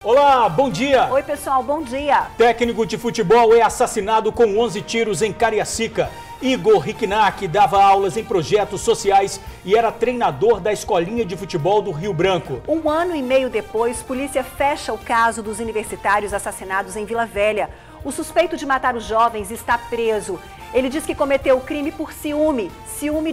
Olá, bom dia! Oi pessoal, bom dia! Técnico de futebol é assassinado com 11 tiros em Cariacica. Igor Riknak dava aulas em projetos sociais e era treinador da escolinha de futebol do Rio Branco. 1 ano e meio depois, polícia fecha o caso dos universitários assassinados em Vila Velha. O suspeito de matar os jovens está preso. Ele diz que cometeu o crime por ciúme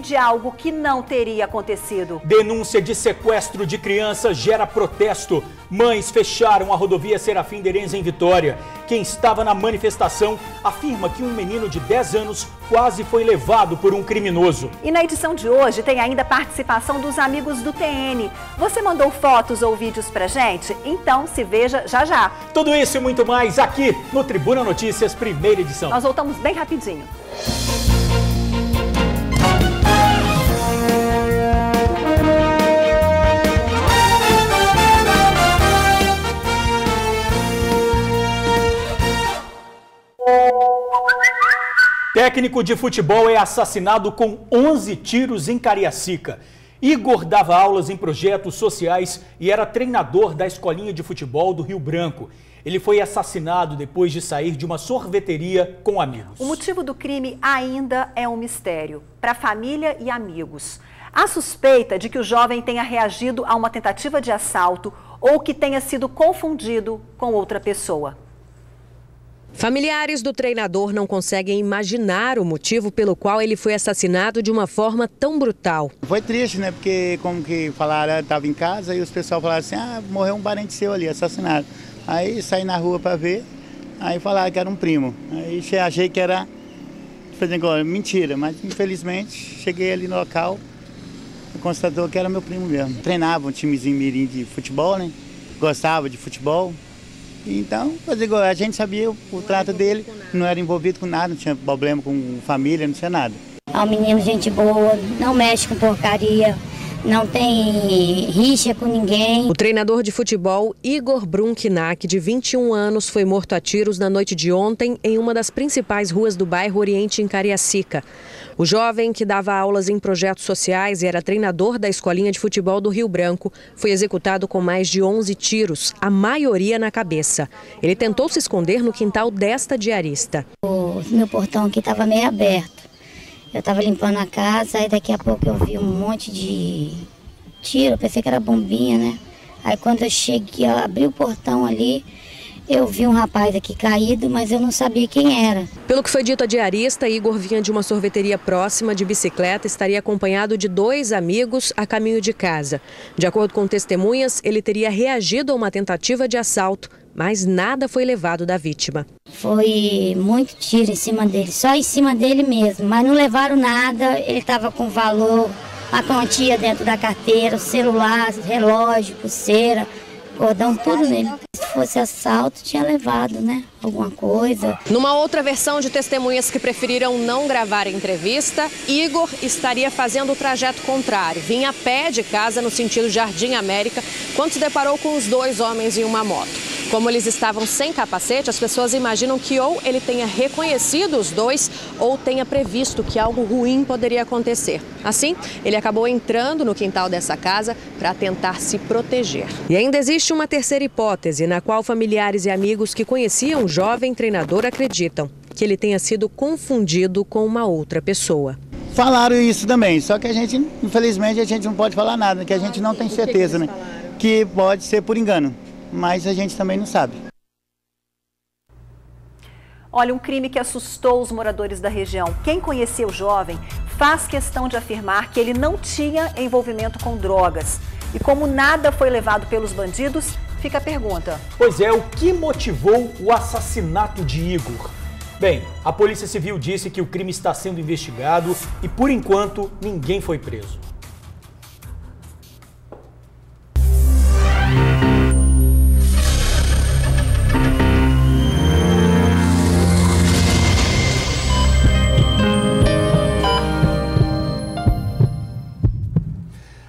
de algo que não teria acontecido. Denúncia de sequestro de criança gera protesto. Mães fecharam a rodovia Serafim Derenze em Vitória. Quem estava na manifestação afirma que um menino de 10 anos quase foi levado por um criminoso. E na edição de hoje tem ainda a participação dos amigos do TN. Você mandou fotos ou vídeos pra gente? Então se veja já já. Tudo isso e muito mais aqui no Tribuna Notícias, primeira edição. Nós voltamos bem rapidinho. Técnico de futebol é assassinado com 11 tiros em Cariacica. Igor dava aulas em projetos sociais e era treinador da escolinha de futebol do Rio Branco. Ele foi assassinado depois de sair de uma sorveteria com amigos. O motivo do crime ainda é um mistério para a família e amigos. Há suspeita de que o jovem tenha reagido a uma tentativa de assalto ou que tenha sido confundido com outra pessoa. Familiares do treinador não conseguem imaginar o motivo pelo qual ele foi assassinado de uma forma tão brutal. Foi triste, né? Porque como que falaram, estava em casa e os pessoal falaram assim, morreu um parente seu ali, assassinado. Aí saí na rua para ver, aí falaram que era um primo. Aí achei que era mentira, mas infelizmente cheguei ali no local e constatou que era meu primo mesmo. Treinava um timezinho mirim de futebol, né? Gostava de futebol. Então, a gente sabia o trato dele, não era envolvido com nada, não tinha problema com família, não tinha nada. É um menino gente boa, não mexe com porcaria, não tem rixa com ninguém. O treinador de futebol Igor Riknak, de 21 anos, foi morto a tiros na noite de ontem em uma das principais ruas do bairro Oriente, em Cariacica. O jovem, que dava aulas em projetos sociais e era treinador da escolinha de futebol do Rio Branco, foi executado com mais de 11 tiros, a maioria na cabeça. Ele tentou se esconder no quintal desta diarista. O meu portão aqui estava meio aberto. Eu estava limpando a casa, aí daqui a pouco eu vi um monte de tiro, eu pensei que era bombinha, né? Aí quando eu cheguei, eu abri o portão ali, eu vi um rapaz aqui caído, mas eu não sabia quem era. Pelo que foi dito à diarista, Igor vinha de uma sorveteria próxima de bicicleta e estaria acompanhado de 2 amigos a caminho de casa. De acordo com testemunhas, ele teria reagido a uma tentativa de assalto, mas nada foi levado da vítima. Foi muito tiro em cima dele, só em cima dele mesmo, mas não levaram nada, ele estava com valor, a quantia dentro da carteira, o celular, relógio, pulseira, cordão, tudo nele. Se fosse assalto, tinha levado, né? Alguma coisa. Numa outra versão de testemunhas que preferiram não gravar a entrevista, Igor estaria fazendo o trajeto contrário. Vinha a pé de casa no sentido Jardim América, quando se deparou com os 2 homens em uma moto. Como eles estavam sem capacete, as pessoas imaginam que ou ele tenha reconhecido os 2 ou tenha previsto que algo ruim poderia acontecer. Assim, ele acabou entrando no quintal dessa casa para tentar se proteger. E ainda existe uma terceira hipótese, na qual familiares e amigos que conheciam o jovem treinador acreditam que ele tenha sido confundido com uma outra pessoa. Falaram isso também, só que a gente, infelizmente, a gente não pode falar nada, que a gente não tem certeza, né? Que pode ser por engano, mas a gente também não sabe. Olha, um crime que assustou os moradores da região. Quem conhecia o jovem faz questão de afirmar que ele não tinha envolvimento com drogas. E como nada foi levado pelos bandidos, fica a pergunta. Pois é, o que motivou o assassinato de Igor? Bem, a Polícia Civil disse que o crime está sendo investigado e, por enquanto, ninguém foi preso.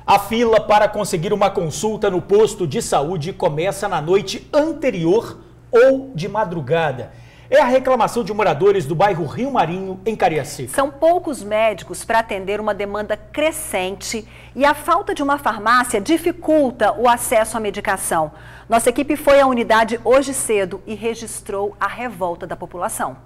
A fila para conseguir uma consulta no posto de saúde começa na noite anterior ou de madrugada. É a reclamação de moradores do bairro Rio Marinho, em Cariacica. São poucos médicos para atender uma demanda crescente e a falta de uma farmácia dificulta o acesso à medicação. Nossa equipe foi à unidade hoje cedo e registrou a revolta da população.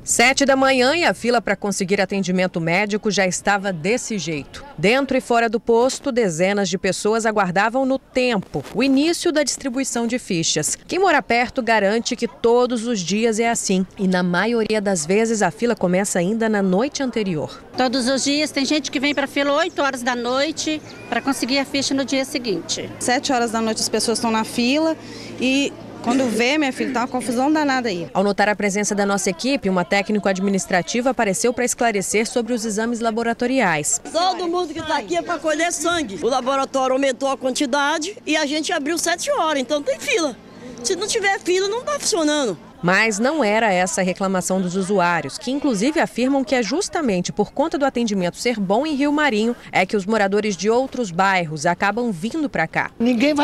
7 da manhã e a fila para conseguir atendimento médico já estava desse jeito. Dentro e fora do posto, dezenas de pessoas aguardavam no tempo o início da distribuição de fichas. Quem mora perto garante que todos os dias é assim. E na maioria das vezes a fila começa ainda na noite anterior. Todos os dias tem gente que vem para a fila 8 horas da noite para conseguir a ficha no dia seguinte. 7 horas da noite as pessoas estão na fila e... quando vê, minha filha, tá uma confusão danada aí. Ao notar a presença da nossa equipe, uma técnico-administrativa apareceu para esclarecer sobre os exames laboratoriais. Todo mundo que está aqui é para colher sangue. O laboratório aumentou a quantidade e a gente abriu 7 horas, então tem fila. Se não tiver fila, não está funcionando. Mas não era essa a reclamação dos usuários, que inclusive afirmam que é justamente por conta do atendimento ser bom em Rio Marinho é que os moradores de outros bairros acabam vindo para cá. Ninguém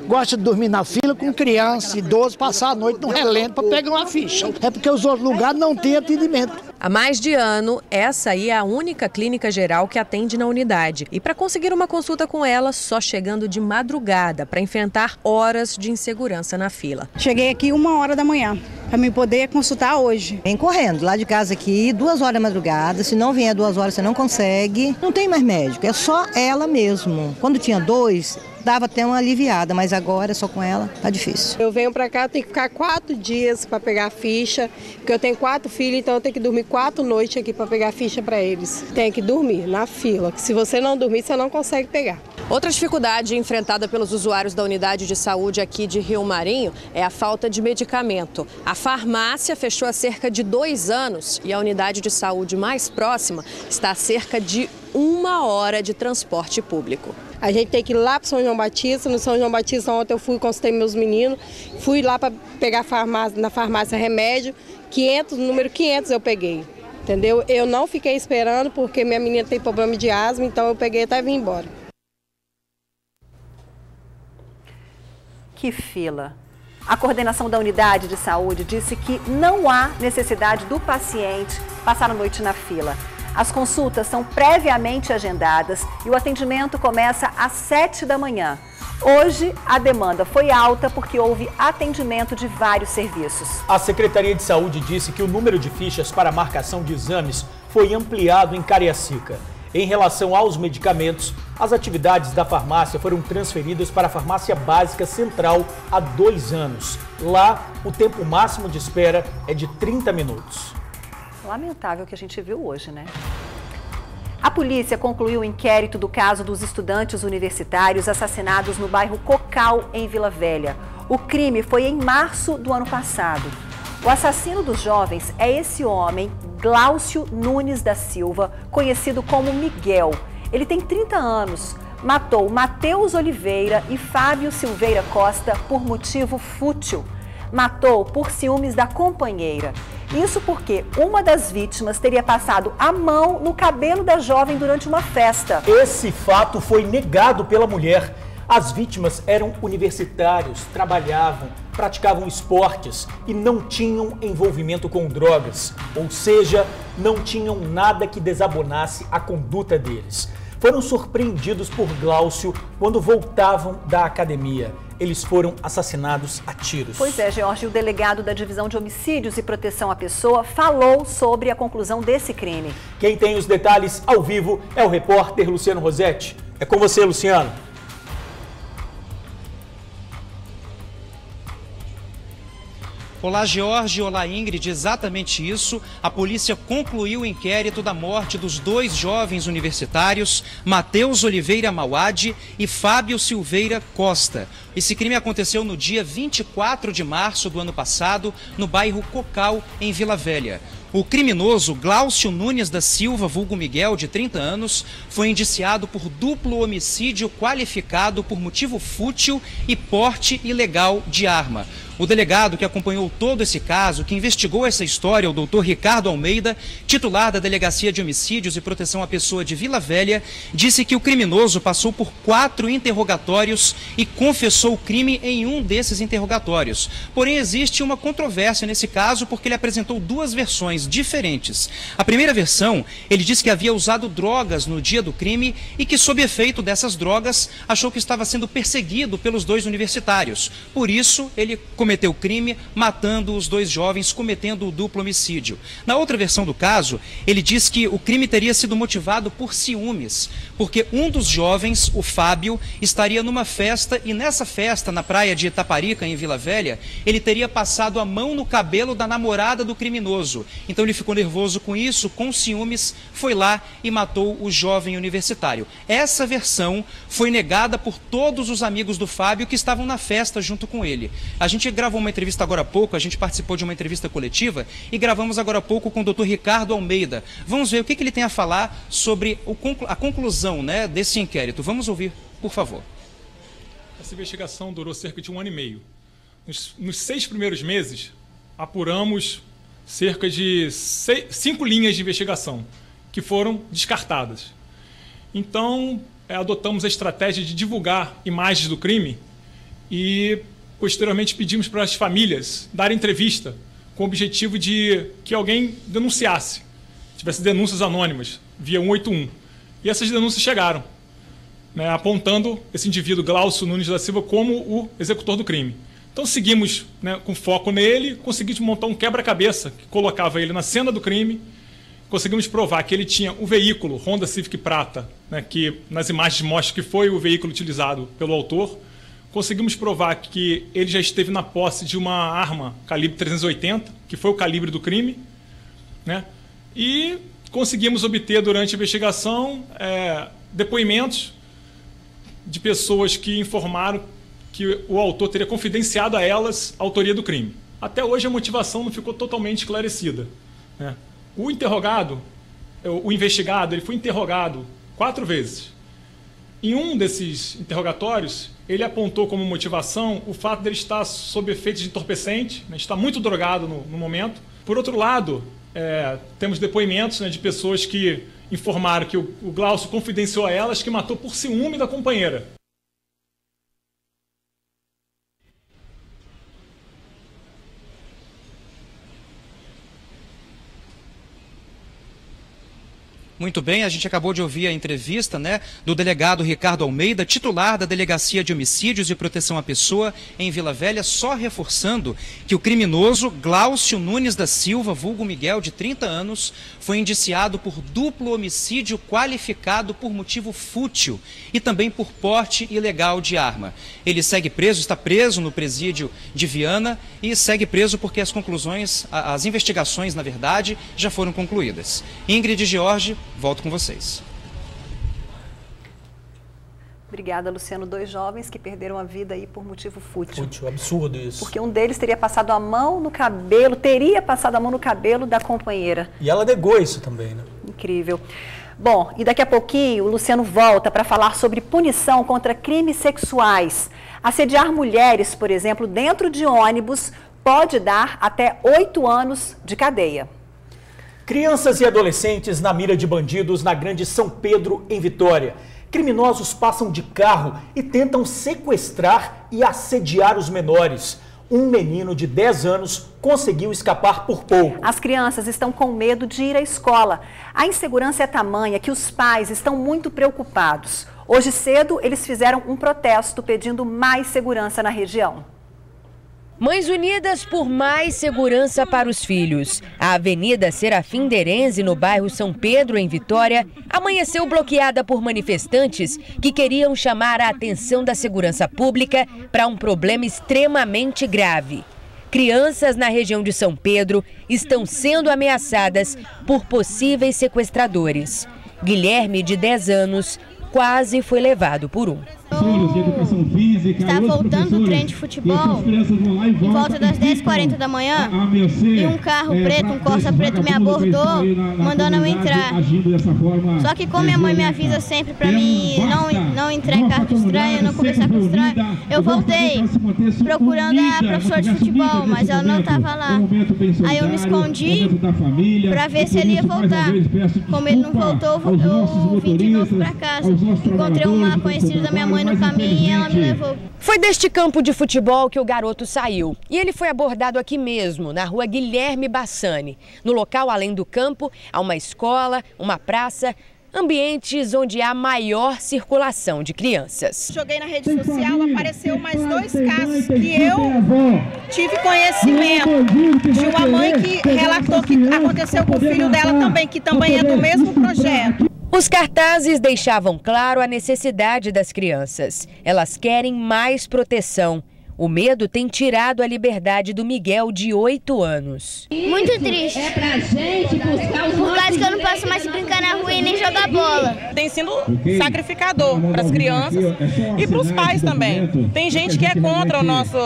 gosta de dormir na fila com criança, idoso, passar a noite no relento para pegar uma ficha. É porque os outros lugares não têm atendimento. Há mais de ano, essa aí é a única clínica geral que atende na unidade. E para conseguir uma consulta com ela, só chegando de madrugada para enfrentar horas de insegurança na fila. Cheguei aqui 1h da manhã para me poder consultar hoje. Vem correndo, lá de casa aqui, 2 horas da madrugada. Se não vier 2 horas, você não consegue. Não tem mais médico, é só ela mesmo. Quando tinha 2, dava até uma aliviada, mas agora só com ela tá difícil. Eu venho para cá, tenho que ficar 4 dias para pegar a ficha, porque eu tenho 4 filhos, então eu tenho que dormir 4 noites aqui para pegar a ficha para eles. Tem que dormir na fila, que se você não dormir, você não consegue pegar. Outra dificuldade enfrentada pelos usuários da unidade de saúde aqui de Rio Marinho é a falta de medicamento. A farmácia fechou há cerca de 2 anos e a unidade de saúde mais próxima está a cerca de 1 hora de transporte público. A gente tem que ir lá para São João Batista. No São João Batista, ontem eu fui, consultei meus meninos, fui lá para pegar na farmácia remédio, 500, número 500 eu peguei, entendeu? Eu não fiquei esperando porque minha menina tem problema de asma, então eu peguei até vim embora. Que fila! A coordenação da unidade de saúde disse que não há necessidade do paciente passar a noite na fila. As consultas são previamente agendadas e o atendimento começa às 7 da manhã. Hoje, a demanda foi alta porque houve atendimento de vários serviços. A Secretaria de Saúde disse que o número de fichas para marcação de exames foi ampliado em Cariacica. Em relação aos medicamentos, as atividades da farmácia foram transferidas para a Farmácia Básica Central há 2 anos. Lá, o tempo máximo de espera é de 30 minutos. Lamentável o que a gente viu hoje, né? A polícia concluiu o inquérito do caso dos estudantes universitários assassinados no bairro Cocal, em Vila Velha. O crime foi em março do ano passado. O assassino dos jovens é esse homem, Glaucio Nunes da Silva, conhecido como Miguel. Ele tem 30 anos, matou Matheus Oliveira e Fábio Silveira Costa por motivo fútil. Matou por ciúmes da companheira. Isso porque uma das vítimas teria passado a mão no cabelo da jovem durante uma festa. Esse fato foi negado pela mulher. As vítimas eram universitários, trabalhavam, praticavam esportes e não tinham envolvimento com drogas. Ou seja, não tinham nada que desabonasse a conduta deles. Foram surpreendidos por Glaucio quando voltavam da academia. Eles foram assassinados a tiros. Pois é, Jorge, o delegado da Divisão de Homicídios e Proteção à Pessoa falou sobre a conclusão desse crime. Quem tem os detalhes ao vivo é o repórter Luciano Rosetti. É com você, Luciano. Olá, Jorge. Olá, Ingrid. Exatamente isso. A polícia concluiu o inquérito da morte dos 2 jovens universitários, Matheus Oliveira Mauad e Fábio Silveira Costa. Esse crime aconteceu no dia 24 de março do ano passado, no bairro Cocal, em Vila Velha. O criminoso Glaucio Nunes da Silva, vulgo Miguel, de 30 anos, foi indiciado por duplo homicídio qualificado por motivo fútil e porte ilegal de arma. O delegado que acompanhou todo esse caso, que investigou essa história, o doutor Ricardo Almeida, titular da Delegacia de Homicídios e Proteção à Pessoa de Vila Velha, disse que o criminoso passou por 4 interrogatórios e confessou o crime em um desses interrogatórios. Porém, existe uma controvérsia nesse caso porque ele apresentou 2 versões diferentes. A primeira versão, ele disse que havia usado drogas no dia do crime e que, sob efeito dessas drogas, achou que estava sendo perseguido pelos 2 universitários. Por isso, ele cometeu o crime, matando os 2 jovens, cometendo o duplo homicídio. Na outra versão do caso, ele diz que o crime teria sido motivado por ciúmes, porque um dos jovens, o Fábio, estaria numa festa e nessa festa, na praia de Itaparica, em Vila Velha, ele teria passado a mão no cabelo da namorada do criminoso. Então ele ficou nervoso com isso, com ciúmes, foi lá e matou o jovem universitário. Essa versão foi negada por todos os amigos do Fábio que estavam na festa junto com ele. A gente gravou uma entrevista agora há pouco, a gente participou de uma entrevista coletiva e gravamos agora há pouco com o doutor Ricardo Almeida. Vamos ver o que ele tem a falar sobre a conclusão, né, desse inquérito. Vamos ouvir, por favor. Essa investigação durou cerca de 1 ano e meio. Nos 6 primeiros meses, apuramos cerca de 5 linhas de investigação que foram descartadas. Então, adotamos a estratégia de divulgar imagens do crime e, posteriormente, pedimos para as famílias darem entrevista com o objetivo de que alguém denunciasse, tivesse denúncias anônimas via 181. E essas denúncias chegaram, né, apontando esse indivíduo, Glaucio Nunes da Silva, como o executor do crime. Então seguimos, né, com foco nele, conseguimos montar um quebra-cabeça que colocava ele na cena do crime, conseguimos provar que ele tinha o veículo Honda Civic Prata, né, que nas imagens mostra que foi o veículo utilizado pelo autor, conseguimos provar que ele já esteve na posse de uma arma calibre 380, que foi o calibre do crime, né, e conseguimos obter durante a investigação depoimentos de pessoas que informaram que o autor teria confidenciado a elas a autoria do crime. Até hoje a motivação não ficou totalmente esclarecida, né? O interrogado, o investigado, ele foi interrogado 4 vezes. Em um desses interrogatórios, ele apontou como motivação o fato de ele estar sob efeitos de entorpecente, né, estar muito drogado no momento. Por outro lado, temos depoimentos, né, de pessoas que informaram que o Glaucio confidenciou a elas que matou por ciúme da companheira. Muito bem, a gente acabou de ouvir a entrevista, né, do delegado Ricardo Almeida, titular da Delegacia de Homicídios e Proteção à Pessoa em Vila Velha, só reforçando que o criminoso Glaucio Nunes da Silva, vulgo Miguel, de 30 anos, foi indiciado por duplo homicídio qualificado por motivo fútil e também por porte ilegal de arma. Ele segue preso, está preso no presídio de Viana e segue preso porque as investigações, na verdade, já foram concluídas. Ingrid e Jorge, volto com vocês. Obrigada, Luciano. 2 jovens que perderam a vida aí por motivo fútil. Fútil, absurdo isso. Porque um deles teria passado a mão no cabelo, da companheira. E ela negou isso também, né? Incrível. Bom, e daqui a pouquinho o Luciano volta para falar sobre punição contra crimes sexuais. Assediar mulheres, por exemplo, dentro de ônibus, pode dar até 8 anos de cadeia. Crianças e adolescentes na mira de bandidos na Grande São Pedro, em Vitória. Criminosos passam de carro e tentam sequestrar e assediar os menores. Um menino de 10 anos conseguiu escapar por pouco. As crianças estão com medo de ir à escola. A insegurança é tamanha que os pais estão muito preocupados. Hoje cedo, eles fizeram um protesto pedindo mais segurança na região. Mães unidas por mais segurança para os filhos. A Avenida Serafim Derenze, no bairro São Pedro, em Vitória, amanheceu bloqueada por manifestantes que queriam chamar a atenção da segurança pública para um problema extremamente grave. Crianças na região de São Pedro estão sendo ameaçadas por possíveis sequestradores. Guilherme, de 10 anos, quase foi levado por um. De educação física, estava voltando do treino de futebol, em volta das 10h40 da manhã, e um carro preto, um Corsa preto, me abordou, mandando eu entrar. Só que como minha mãe me avisa sempre para mim não entrar em carro estranho, não conversar com estranho, eu voltei procurando a professora de futebol, mas ela não estava lá. Aí eu me escondi para ver se ele ia voltar. Como ele não voltou, eu vim de novo para casa. Encontrei uma conhecida da minha mãe no caminho e ela me levou. Foi deste campo de futebol que o garoto saiu. E ele foi abordado aqui mesmo, na rua Guilherme Bassani. No local, além do campo, há uma escola, uma praça, ambientes onde há maior circulação de crianças. Joguei na rede social, apareceu mais 2 casos que eu tive conhecimento de uma mãe que relatou que aconteceu com o filho dela também, que também é do mesmo projeto. Os cartazes deixavam claro a necessidade das crianças. Elas querem mais proteção. O medo tem tirado a liberdade do Miguel, de 8 anos. Muito triste. Por causa que eu não posso mais brincar na rua e nem jogar bola. Tem sido sacrificador para as crianças e para os pais também. Tem gente que é contra o nosso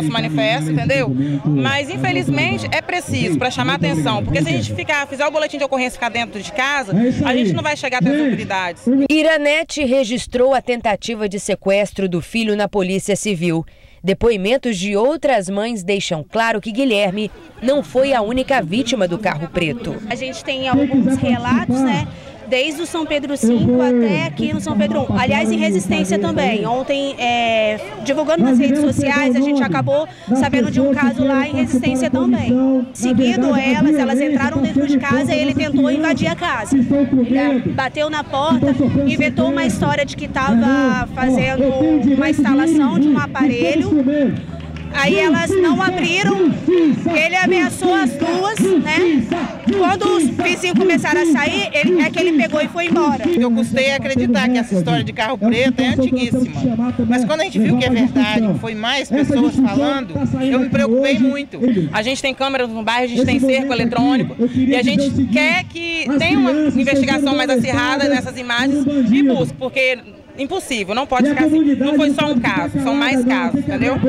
manifesto, entendeu? Mas infelizmente é preciso para chamar atenção, porque se a gente fizer o boletim de ocorrência e ficar dentro de casa, a gente não vai chegar até as autoridades. Iranete registrou a tentativa de sequestro do filho na Polícia Civil. Depoimentos de outras mães deixam claro que Guilherme não foi a única vítima do carro preto. A gente tem alguns relatos, né? Desde o São Pedro 5 até aqui no São Pedro 1. Aliás, em Resistência também. Ontem, divulgando nas redes sociais, a gente acabou sabendo de um caso lá em Resistência também. Seguindo elas entraram dentro de casa e ele tentou invadir a casa. Ele bateu na porta, inventou uma história de que estava fazendo uma instalação de um aparelho. Aí elas não abriram, ele ameaçou as duas, né? Quando os vizinhos começaram a sair, ele pegou e foi embora. Eu custei a acreditar que essa história de carro preto é antiguíssima. Mas quando a gente viu que é verdade, foi mais pessoas falando, eu me preocupei muito. A gente tem câmeras no bairro, a gente tem cerco eletrônico e a gente quer que tenha uma investigação mais acirrada nessas imagens e busque, porque impossível, não pode ficar assim. Não foi só um caso, são mais casos, entendeu?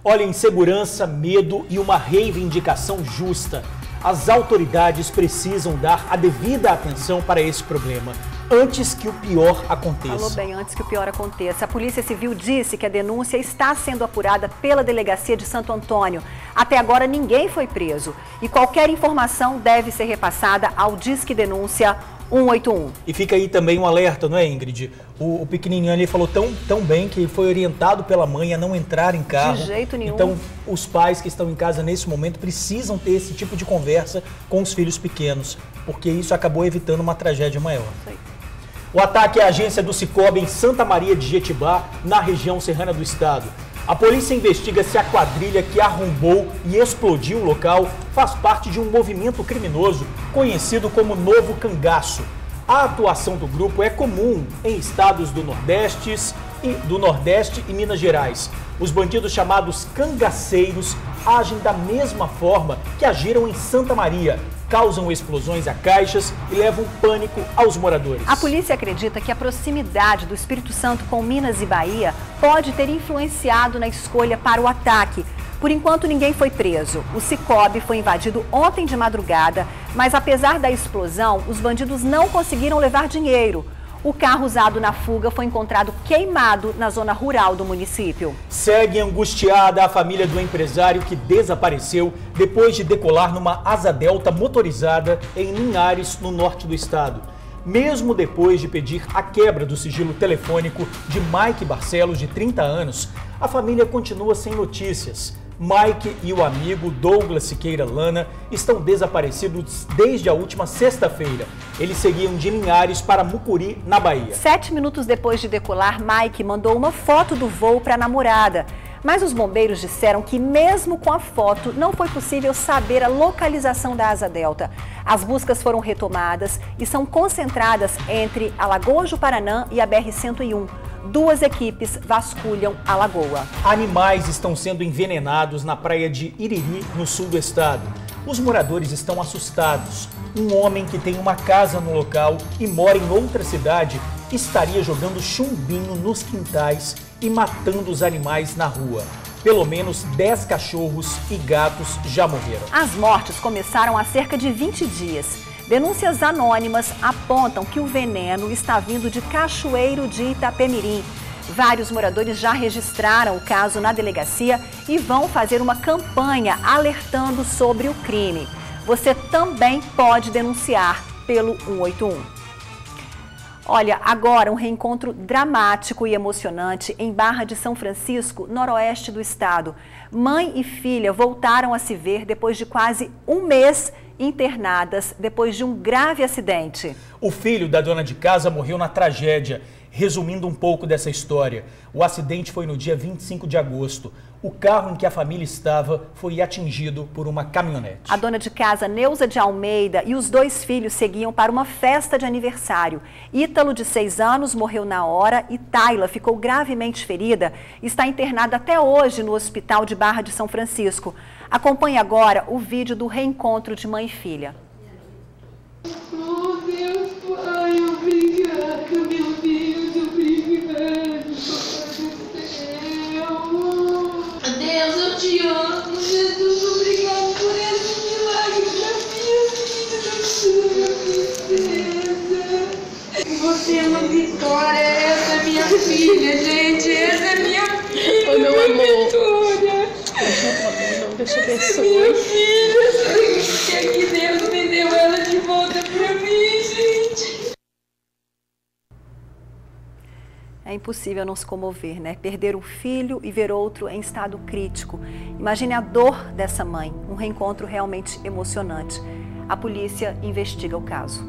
Olha, insegurança, medo e uma reivindicação justa. As autoridades precisam dar a devida atenção para esse problema, antes que o pior aconteça. Falou bem, antes que o pior aconteça. A Polícia Civil disse que a denúncia está sendo apurada pela Delegacia de Santo Antônio. Até agora ninguém foi preso e qualquer informação deve ser repassada ao Disque Denúncia 181. E fica aí também um alerta, não é, Ingrid? O pequenininho ali falou tão bem que foi orientado pela mãe a não entrar em carro. De jeito nenhum. Então, os pais que estão em casa nesse momento precisam ter esse tipo de conversa com os filhos pequenos, porque isso acabou evitando uma tragédia maior. Isso aí. O ataque à agência do Cicobi em Santa Maria de Jetibá, na região serrana do estado. A polícia investiga se a quadrilha que arrombou e explodiu o local faz parte de um movimento criminoso conhecido como Novo Cangaço. A atuação do grupo é comum em estados do Nordeste e Minas Gerais. Os bandidos chamados cangaceiros agem da mesma forma que agiram em Santa Maria. Causam explosões a caixas e levam pânico aos moradores. A polícia acredita que a proximidade do Espírito Santo com Minas e Bahia pode ter influenciado na escolha para o ataque. Por enquanto, ninguém foi preso. O Cicobi foi invadido ontem de madrugada, mas apesar da explosão, os bandidos não conseguiram levar dinheiro. O carro usado na fuga foi encontrado queimado na zona rural do município. Segue angustiada a família do empresário que desapareceu depois de decolar numa asa delta motorizada em Linhares, no norte do estado. Mesmo depois de pedir a quebra do sigilo telefônico de Mike Barcelos, de 30 anos, a família continua sem notícias. Mike e o amigo Douglas Siqueira Lana estão desaparecidos desde a última sexta-feira. Eles seguiam de Linhares para Mucuri, na Bahia. 7 minutos depois de decolar, Mike mandou uma foto do voo para a namorada. Mas os bombeiros disseram que mesmo com a foto não foi possível saber a localização da asa delta. As buscas foram retomadas e são concentradas entre Alagoas do Paranã e a BR-101. 2 equipes vasculham a lagoa. Animais estão sendo envenenados na praia de Iriri, no sul do estado. Os moradores estão assustados. Um homem que tem uma casa no local e mora em outra cidade estaria jogando chumbinho nos quintais e matando os animais na rua. Pelo menos 10 cachorros e gatos já morreram. As mortes começaram há cerca de 20 dias. Denúncias anônimas apontam que o veneno está vindo de Cachoeiro de Itapemirim. Vários moradores já registraram o caso na delegacia e vão fazer uma campanha alertando sobre o crime. Você também pode denunciar pelo 181. Olha, agora um reencontro dramático e emocionante em Barra de São Francisco, noroeste do estado. Mãe e filha voltaram a se ver depois de quase um mês internadas depois de um grave acidente. O filho da dona de casa morreu na tragédia. Resumindo um pouco dessa história, o acidente foi no dia 25 de agosto. O carro em que a família estava foi atingido por uma caminhonete. A dona de casa, Neuza de Almeida, e os 2 filhos seguiam para uma festa de aniversário. Ítalo, de 6 anos, morreu na hora e Tayla ficou gravemente ferida e está internada até hoje no hospital de Barra de São Francisco. Acompanhe agora o vídeo do reencontro de mãe e filha. Oh, Deus, Pai, obrigada, meu Deus, obrigada, Deus, eu te amo, Jesus, obrigado por esse milagre da minha princesa. Você é uma vitória, essa é minha filha, gente, essa é minha filha. Oi, meu amor. Vitória. Deus te abençoe. Minha filha, que Deus me deu ela de volta pra mim, gente. É impossível não se comover, né? Perder um filho e ver outro em estado crítico. Imagine a dor dessa mãe, um reencontro realmente emocionante. A polícia investiga o caso.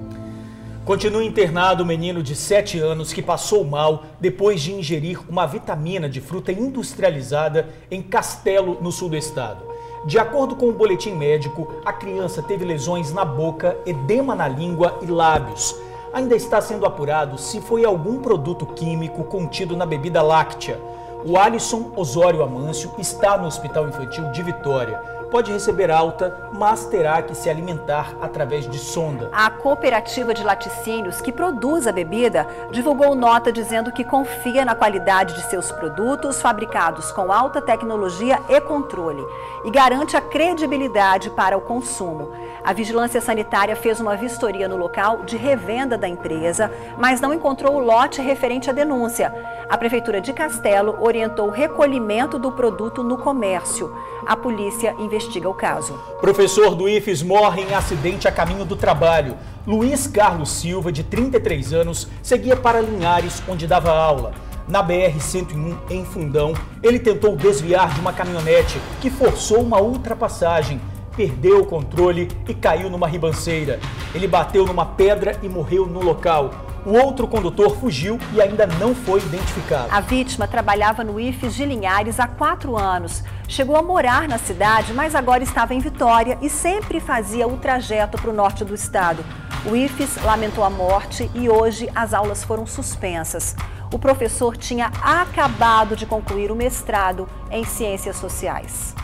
Continua internado o menino de 7 anos que passou mal depois de ingerir uma vitamina de fruta industrializada em Castelo, no sul do estado. De acordo com o boletim médico, a criança teve lesões na boca, edema na língua e lábios. Ainda está sendo apurado se foi algum produto químico contido na bebida láctea. O Alisson Osório Amâncio está no Hospital Infantil de Vitória. Pode receber alta, mas terá que se alimentar através de sonda. A cooperativa de laticínios que produz a bebida divulgou nota dizendo que confia na qualidade de seus produtos fabricados com alta tecnologia e controle e garante a credibilidade para o consumo. A Vigilância Sanitária fez uma vistoria no local de revenda da empresa, mas não encontrou o lote referente à denúncia. A Prefeitura de Castelo orientou o recolhimento do produto no comércio. A polícia investiga o caso. Professor do IFES morre em acidente a caminho do trabalho. Luiz Carlos Silva, de 33 anos, seguia para Linhares, onde dava aula. Na BR-101, em Fundão, ele tentou desviar de uma caminhonete que forçou uma ultrapassagem. Perdeu o controle e caiu numa ribanceira. Ele bateu numa pedra e morreu no local. O outro condutor fugiu e ainda não foi identificado. A vítima trabalhava no IFES de Linhares há 4 anos. Chegou a morar na cidade, mas agora estava em Vitória e sempre fazia o trajeto para o norte do estado. O IFES lamentou a morte e hoje as aulas foram suspensas. O professor tinha acabado de concluir o mestrado em Ciências Sociais.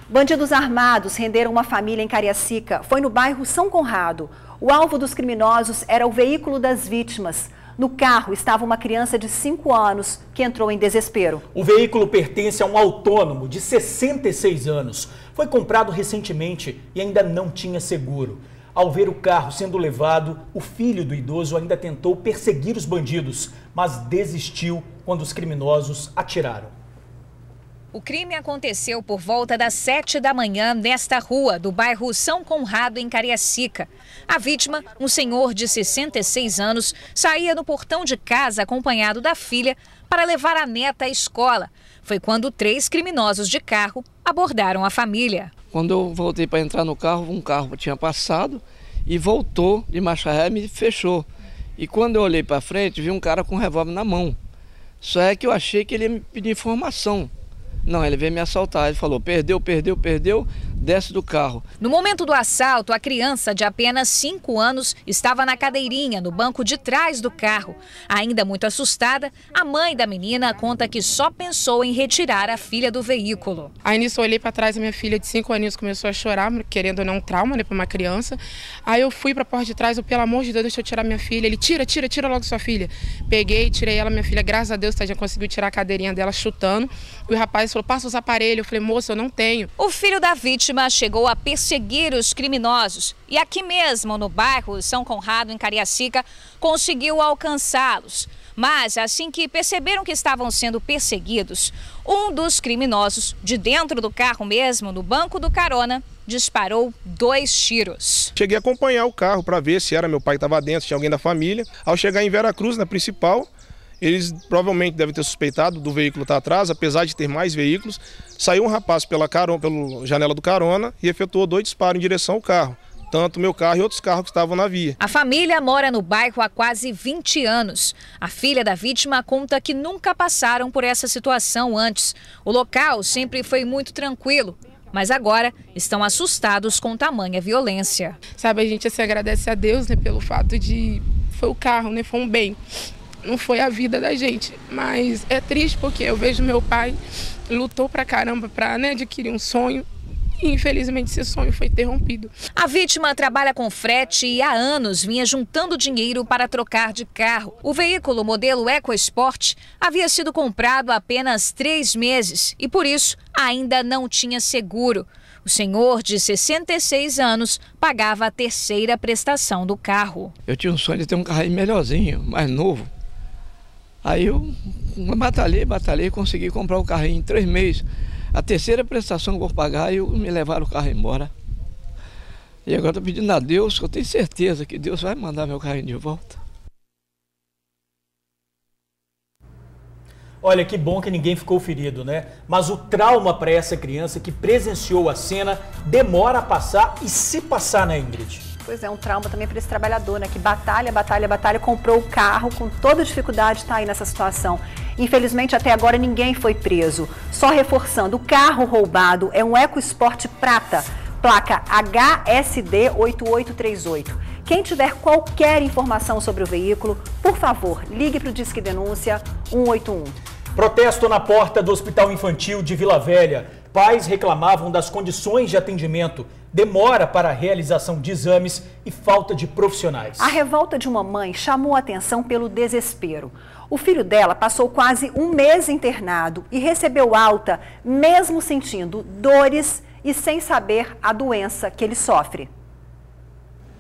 Bandidos armados renderam uma família em Cariacica. Foi no bairro São Conrado. O alvo dos criminosos era o veículo das vítimas. No carro estava uma criança de 5 anos que entrou em desespero. O veículo pertence a um autônomo de 66 anos. Foi comprado recentemente e ainda não tinha seguro. Ao ver o carro sendo levado, o filho do idoso ainda tentou perseguir os bandidos, mas desistiu quando os criminosos atiraram. O crime aconteceu por volta das 7 da manhã nesta rua do bairro São Conrado, em Cariacica. A vítima, um senhor de 66 anos, saía no portão de casa acompanhado da filha para levar a neta à escola. Foi quando 3 criminosos de carro abordaram a família. Quando eu voltei para entrar no carro, um carro tinha passado e voltou de marcha ré e me fechou. E quando eu olhei para frente, vi um cara com um revólver na mão. Só é que eu achei que ele ia me pedir informação. Não, ele veio me assaltar, ele falou, perdeu. desce do carro. No momento do assalto, a criança de apenas 5 anos estava na cadeirinha, no banco de trás do carro. Ainda muito assustada, a mãe da menina conta que só pensou em retirar a filha do veículo. Aí nisso eu olhei para trás, a minha filha de 5 aninhos começou a chorar, querendo ou não, um trauma, né, para uma criança. Aí eu fui para a porta de trás, pelo amor de Deus, deixa eu tirar minha filha. Ele, tira logo sua filha. Peguei, tirei ela, minha filha, graças a Deus, já conseguiu tirar a cadeirinha dela chutando. E o rapaz falou, passa os aparelhos. Eu falei, moça, eu não tenho. O filho da vítima chegou a perseguir os criminosos e aqui mesmo no bairro São Conrado, em Cariacica, conseguiu alcançá-los. Mas assim que perceberam que estavam sendo perseguidos, um dos criminosos, de dentro do carro mesmo, no banco do carona, disparou 2 tiros. Cheguei a acompanhar o carro para ver se era meu pai que estava dentro, se tinha alguém da família. Ao chegar em Veracruz, na principal, eles provavelmente devem ter suspeitado do veículo estar atrás, apesar de ter mais veículos. Saiu um rapaz pela janela do carona e efetuou 2 disparos em direção ao carro. Tanto meu carro e outros carros que estavam na via. A família mora no bairro há quase 20 anos. A filha da vítima conta que nunca passaram por essa situação antes. O local sempre foi muito tranquilo, mas agora estão assustados com tamanha violência. Sabe, a gente se agradece a Deus, né, pelo fato de... Foi o carro, né, foi um bem. Não foi a vida da gente, mas é triste porque eu vejo meu pai lutou pra caramba pra, né, adquirir um sonho e infelizmente esse sonho foi interrompido. A vítima trabalha com frete e há anos vinha juntando dinheiro para trocar de carro. O veículo modelo EcoSport havia sido comprado há apenas 3 meses e por isso ainda não tinha seguro. O senhor de 66 anos pagava a 3ª prestação do carro. Eu tinha um sonho de ter um carro melhorzinho, mais novo. Aí eu batalhei, consegui comprar o carrinho em 3 meses. A 3ª prestação que eu vou pagar e me levaram o carro embora. E agora estou pedindo a Deus, que eu tenho certeza que Deus vai mandar meu carrinho de volta. Olha, que bom que ninguém ficou ferido, né? Mas o trauma para essa criança que presenciou a cena demora a passar e se passar, né, Ingrid? Pois é, um trauma também para esse trabalhador, né? Que batalha, comprou o carro, com toda dificuldade está aí nessa situação. Infelizmente, até agora ninguém foi preso. Só reforçando, o carro roubado é um EcoSport prata, placa HSD 8838. Quem tiver qualquer informação sobre o veículo, por favor, ligue para o Disque Denúncia 181. Protesto na porta do Hospital Infantil de Vila Velha. Pais reclamavam das condições de atendimento, demora para a realização de exames e falta de profissionais. A revolta de uma mãe chamou a atenção pelo desespero. O filho dela passou quase 1 mês internado e recebeu alta, mesmo sentindo dores e sem saber a doença que ele sofre.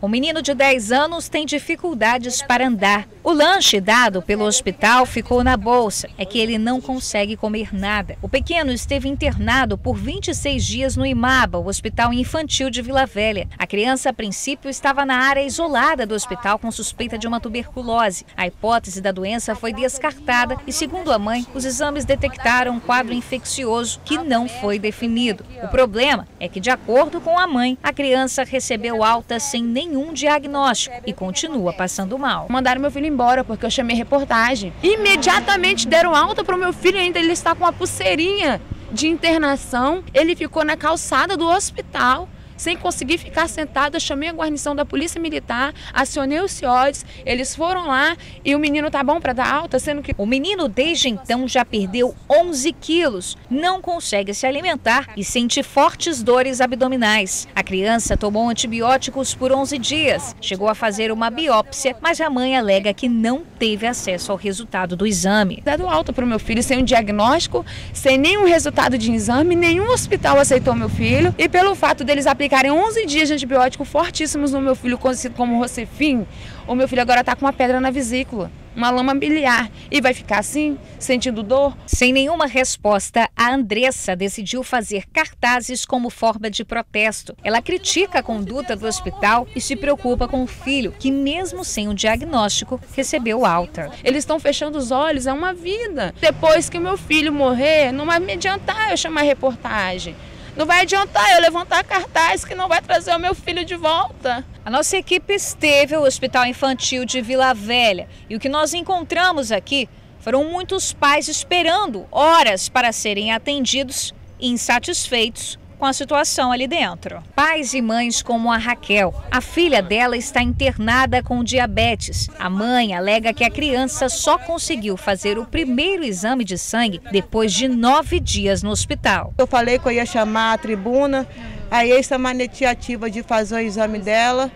O menino de 10 anos tem dificuldades para andar. O lanche dado pelo hospital ficou na bolsa. É que ele não consegue comer nada. O pequeno esteve internado por 26 dias no IMABA, o Hospital Infantil de Vila Velha. A criança, a princípio, estava na área isolada do hospital com suspeita de uma tuberculose. A hipótese da doença foi descartada e, segundo a mãe, os exames detectaram um quadro infeccioso que não foi definido. O problema é que, de acordo com a mãe, a criança recebeu alta sem nenhum diagnóstico e continua passando mal. Mandaram meu filho embora porque eu chamei reportagem. Imediatamente deram alta para o meu filho, ainda ele está com uma pulseirinha de internação. Ele ficou na calçada do hospital, sem conseguir ficar sentado. Eu chamei a guarnição da Polícia Militar, acionei os CIODs, eles foram lá e o menino tá bom para dar alta, sendo que... O menino desde então já perdeu 11 quilos, não consegue se alimentar e sente fortes dores abdominais. A criança tomou antibióticos por 11 dias, chegou a fazer uma biópsia, mas a mãe alega que não teve acesso ao resultado do exame. Dado alta para o meu filho sem um diagnóstico, sem nenhum resultado de exame, nenhum hospital aceitou meu filho e pelo fato deles aplicarem 11 dias de antibiótico fortíssimos no meu filho, conhecido como Rocefin, o meu filho agora está com uma pedra na vesícula, uma lama biliar, e vai ficar assim, sentindo dor. Sem nenhuma resposta, a Andressa decidiu fazer cartazes como forma de protesto. Ela critica a conduta do hospital e se preocupa com o filho, que mesmo sem um diagnóstico, recebeu alta. Eles estão fechando os olhos, é uma vida. Depois que o meu filho morrer, não vai me adiantar eu chamar reportagem. Não vai adiantar eu levantar cartaz que não vai trazer o meu filho de volta. A nossa equipe esteve ao Hospital Infantil de Vila Velha e o que nós encontramos aqui foram muitos pais esperando horas para serem atendidos e insatisfeitos com com a situação ali dentro. Pais e mães como a Raquel. A filha dela está internada com diabetes. A mãe alega que a criança só conseguiu fazer o primeiro exame de sangue depois de 9 dias no hospital. Eu falei que eu ia chamar a tribuna, aí eles tomaram a iniciativa de fazer o exame dela.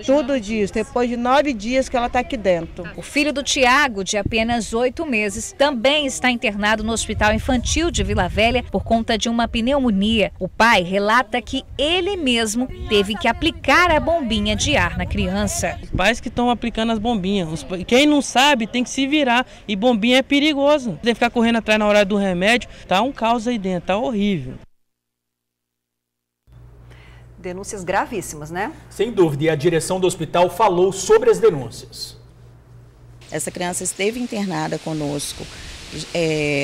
Tudo disso, depois de 9 dias que ela está aqui dentro. O filho do Tiago, de apenas 8 meses, também está internado no Hospital Infantil de Vila Velha por conta de uma pneumonia. O pai relata que ele mesmo teve que aplicar a bombinha de ar na criança. Os pais que estão aplicando as bombinhas, quem não sabe tem que se virar, e bombinha é perigoso. Tem que ficar correndo atrás na hora do remédio, tá um caos aí dentro, tá horrível. Denúncias gravíssimas, né? Sem dúvida, e a direção do hospital falou sobre as denúncias. Essa criança esteve internada conosco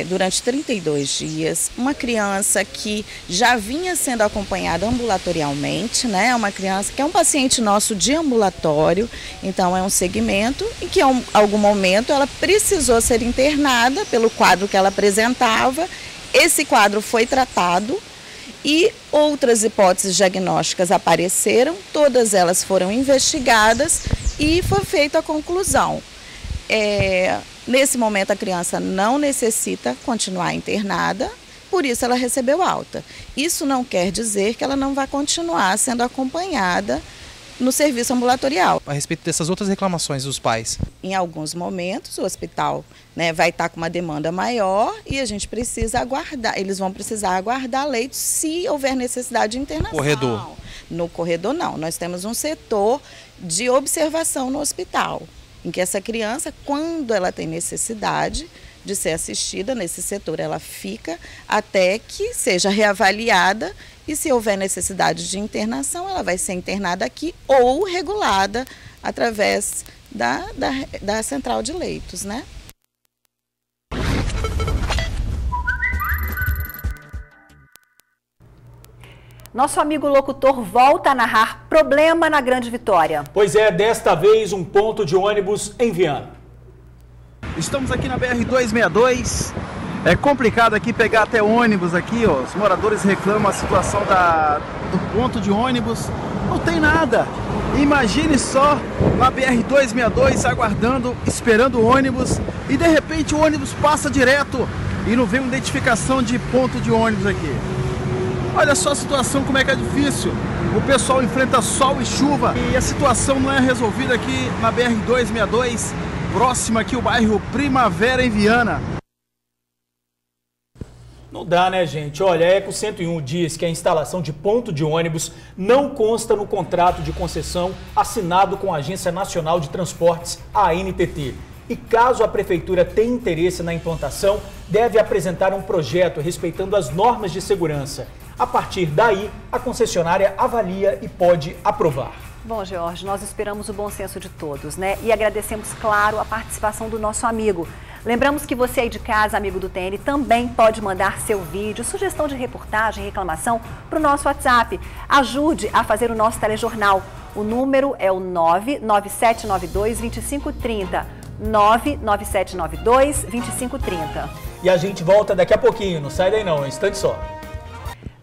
durante 32 dias. Uma criança que já vinha sendo acompanhada ambulatorialmente, né? Uma criança que é um paciente nosso de ambulatório, então é um segmento em que em algum momento ela precisou ser internada pelo quadro que ela apresentava. Esse quadro foi tratado e outras hipóteses diagnósticas apareceram, todas elas foram investigadas e foi feita a conclusão. Nesse momento a criança não necessita continuar internada, por isso ela recebeu alta. Isso não quer dizer que ela não vai continuar sendo acompanhada no serviço ambulatorial. A respeito dessas outras reclamações dos pais? Em alguns momentos o hospital, né, vai estar com uma demanda maior e a gente precisa aguardar, eles vão precisar aguardar leitos se houver necessidade de internação. Corredor? No corredor não, nós temos um setor de observação no hospital, em que essa criança, quando ela tem necessidade de ser assistida nesse setor, ela fica até que seja reavaliada. E se houver necessidade de internação, ela vai ser internada aqui ou regulada através da central de leitos, né? Nosso amigo locutor volta a narrar problema na Grande Vitória. Pois é, desta vez um ponto de ônibus em Viana. Estamos aqui na BR-262. É complicado aqui pegar até ônibus aqui, ó. Os moradores reclamam a situação do ponto de ônibus. Não tem nada. Imagine só na BR-262 aguardando, esperando o ônibus e de repente o ônibus passa direto e não vem uma identificação de ponto de ônibus aqui. Olha só a situação, como é que é difícil. O pessoal enfrenta sol e chuva e a situação não é resolvida aqui na BR-262, próxima aqui o bairro Primavera em Viana. Não dá, né, gente? Olha, a Eco 101 diz que a instalação de ponto de ônibus não consta no contrato de concessão assinado com a Agência Nacional de Transportes, a ANTT. E caso a Prefeitura tenha interesse na implantação, deve apresentar um projeto respeitando as normas de segurança. A partir daí, a concessionária avalia e pode aprovar. Bom, Jorge, nós esperamos o bom senso de todos, né? E agradecemos, claro, a participação do nosso amigo. Lembramos que você aí de casa, amigo do TN, também pode mandar seu vídeo, sugestão de reportagem, reclamação para o nosso WhatsApp. Ajude a fazer o nosso telejornal. O número é o 99792-2530. 99792-2530. E a gente volta daqui a pouquinho, não sai daí não, um instante só.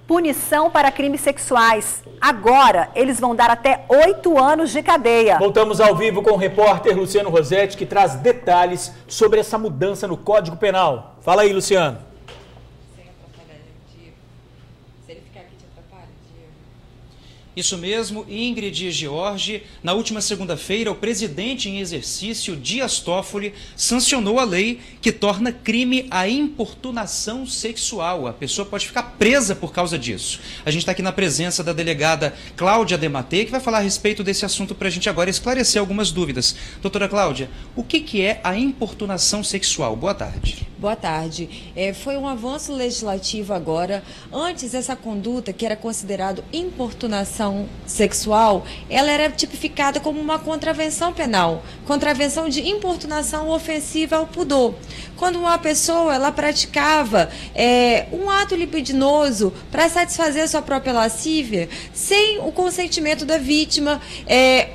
Punição para crimes sexuais. Agora, eles vão dar até 8 anos de cadeia. Voltamos ao vivo com o repórter Luciano Rosetti, que traz detalhes sobre essa mudança no Código Penal. Fala aí, Luciano. Isso mesmo, Ingrid e George. Na última segunda-feira, o presidente em exercício, Dias Toffoli, sancionou a lei que torna crime a importunação sexual. A pessoa pode ficar presa por causa disso. A gente está aqui na presença da delegada Cláudia Dematei, que vai falar a respeito desse assunto para a gente agora esclarecer algumas dúvidas. Doutora Cláudia, o que é a importunação sexual? Boa tarde. Boa tarde. Foi um avanço legislativo agora. Antes, essa conduta, que era considerado importunação sexual, ela era tipificada como uma contravenção penal, contravenção de importunação ofensiva ao pudor. Quando uma pessoa ela praticava um ato libidinoso para satisfazer a sua própria lascívia, sem o consentimento da vítima,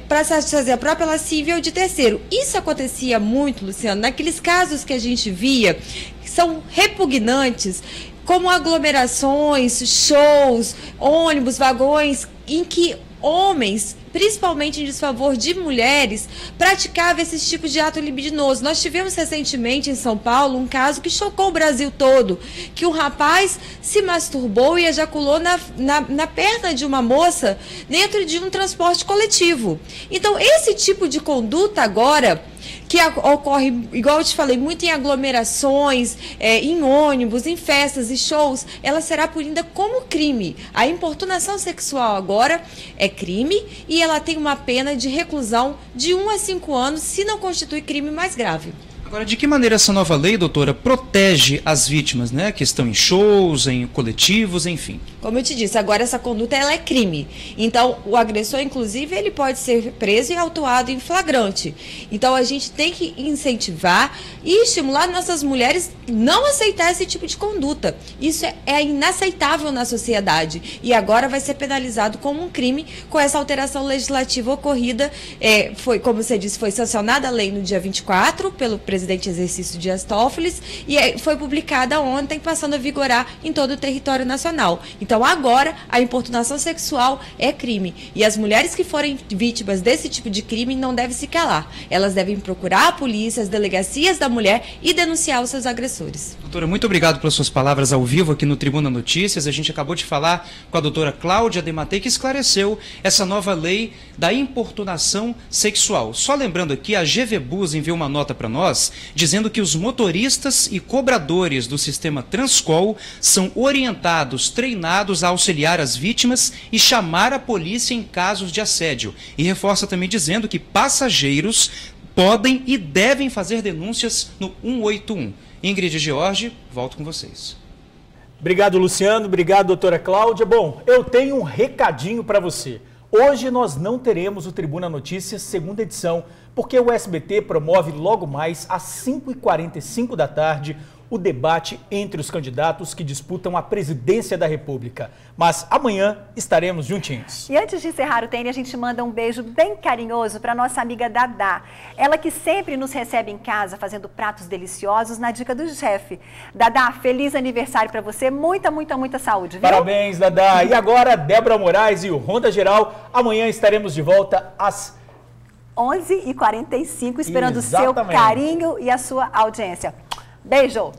para satisfazer a própria lascívia ou de terceiro. Isso acontecia muito, Luciano, naqueles casos que a gente via, que são repugnantes, como aglomerações, shows, ônibus, vagões, em que homens, principalmente em desfavor de mulheres, praticavam esses tipos de ato libidinoso. Nós tivemos recentemente em São Paulo um caso que chocou o Brasil todo, que um rapaz se masturbou e ejaculou na perna de uma moça dentro de um transporte coletivo. Então, esse tipo de conduta agora, que ocorre, igual eu te falei, muito em aglomerações, em ônibus, em festas e shows, ela será punida como crime. A importunação sexual agora é crime e ela tem uma pena de reclusão de 1 a 5 anos, se não constitui crime mais grave. Agora, de que maneira essa nova lei, doutora, protege as vítimas, né, que estão em shows, em coletivos, enfim? Como eu te disse, agora essa conduta ela é crime. Então, o agressor, inclusive, ele pode ser preso e autuado em flagrante. Então, a gente tem que incentivar e estimular nossas mulheres a não aceitar esse tipo de conduta. Isso é inaceitável na sociedade e agora vai ser penalizado como um crime com essa alteração legislativa ocorrida. Foi, como você disse, foi sancionada a lei no dia 24 pelo presidente exercício Dias Toffoli e foi publicada ontem, passando a vigorar em todo o território nacional. Então, agora, a importunação sexual é crime. E as mulheres que forem vítimas desse tipo de crime não devem se calar. Elas devem procurar a polícia, as delegacias da mulher e denunciar os seus agressores. Doutora, muito obrigado pelas suas palavras ao vivo aqui no Tribuna Notícias. A gente acabou de falar com a doutora Cláudia Dematei, que esclareceu essa nova lei da importunação sexual. Só lembrando aqui, a GV Bus enviou uma nota para nós, dizendo que os motoristas e cobradores do sistema Transcol são orientados, treinados a auxiliar as vítimas e chamar a polícia em casos de assédio. E reforça também dizendo que passageiros podem e devem fazer denúncias no 181. Ingrid e George, volto com vocês. Obrigado, Luciano. Obrigado, doutora Cláudia. Bom, eu tenho um recadinho para você. Hoje nós não teremos o Tribuna Notícias segunda edição, porque o SBT promove logo mais às 5h45 da tarde o debate entre os candidatos que disputam a presidência da República. Mas amanhã estaremos juntinhos. E antes de encerrar o TN, a gente manda um beijo bem carinhoso para nossa amiga Dadá. Ela que sempre nos recebe em casa fazendo pratos deliciosos na dica do chefe. Dadá, feliz aniversário para você. Muita, muita, muita saúde, viu? Parabéns, Dadá. E agora, Débora Moraes e o Ronda Geral. Amanhã estaremos de volta às 11h45, esperando o seu carinho e a sua audiência. Beijo!